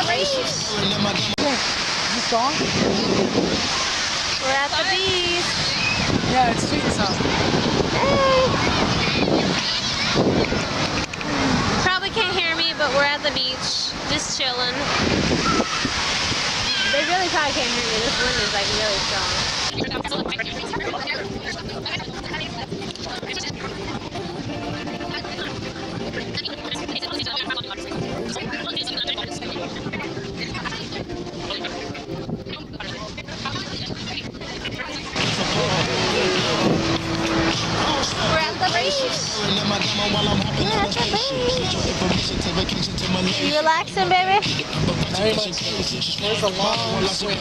This song? We're at the beach. Yeah, it's sweet and sour. Hey. Probably can't hear me, but we're at the beach, just chilling. They really probably can't hear me. This wind is like really strong. We're at the beach. You relaxing, baby? Very much. There's a long swing.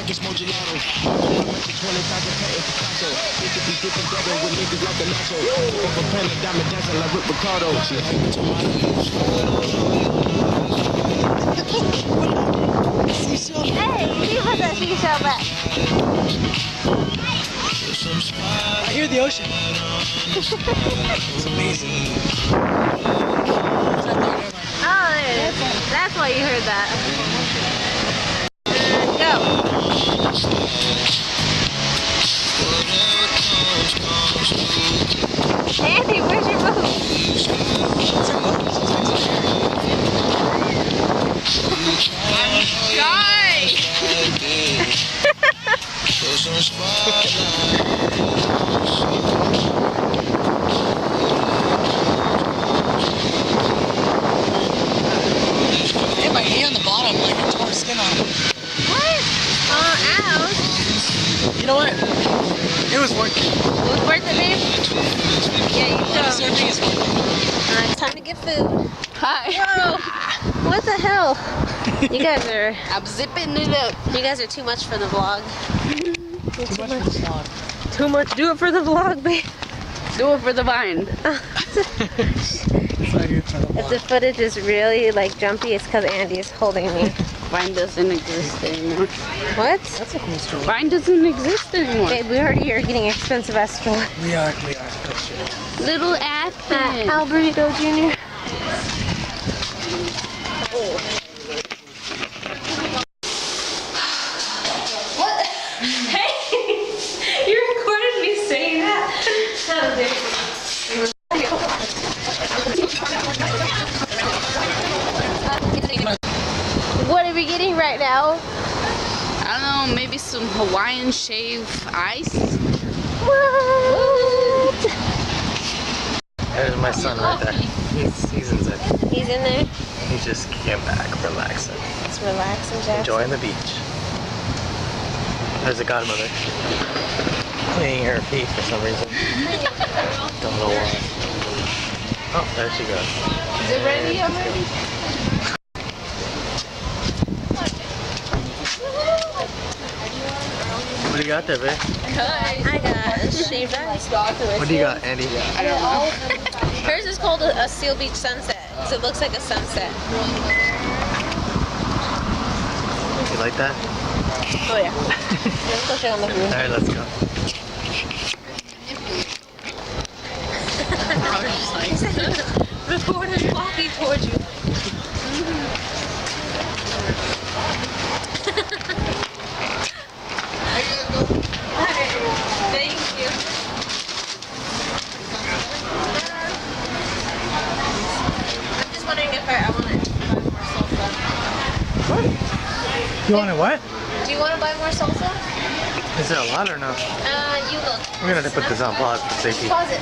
Hey, leave us that seashell back. I hear the ocean. It's amazing. Oh, there it is. That's why you heard that. Go. Andy, where's your boat? I'm shy. I hit my hand on the bottom like I tore skin off. What? Ouch. You know what? It was worth it. It was worth it, babe? Yeah, you The should. surfing is worth it. Alright, it's time to get food. Hi. Whoa! What the hell? You guys are... I'm zipping it up. You guys are too much for the vlog. Too much for the vlog. Too much. Do it for the vlog, babe. Do it for the vine. It's not here for the If the vlog. footage is really like jumpy, it's because Andy is holding me. Vine doesn't exist anymore. What? That's a cool story. Vine doesn't exist anymore. Babe, we already are getting expensive as for We are. That's true. Little Athens. Alberto Jr. What? Hey! You recorded me saying that? What are we getting right now? I don't know, maybe some Hawaiian shave ice. What? There's my son right there. He's inside. He's in there. He just came back, relaxing, It's relaxing, Jackson. enjoying the beach. There's a godmother cleaning her feet for some reason. Don't know why. Oh, there she goes. Is it ready already? What do you got there, babe? I got shaved ice. What do you got, Andy? I don't know. Hers is called a Seal Beach sunset, so it looks like a sunset. You like that? Oh yeah. Let's go check on the food. Alright, let's go. Reporter walking towards you. Thank you. I'm just wondering if I want to buy more salsa. What? You want it what? Do you want to buy more salsa? Is there a lot or no? You look. We're gonna have to put this on pause for safety. Pause it.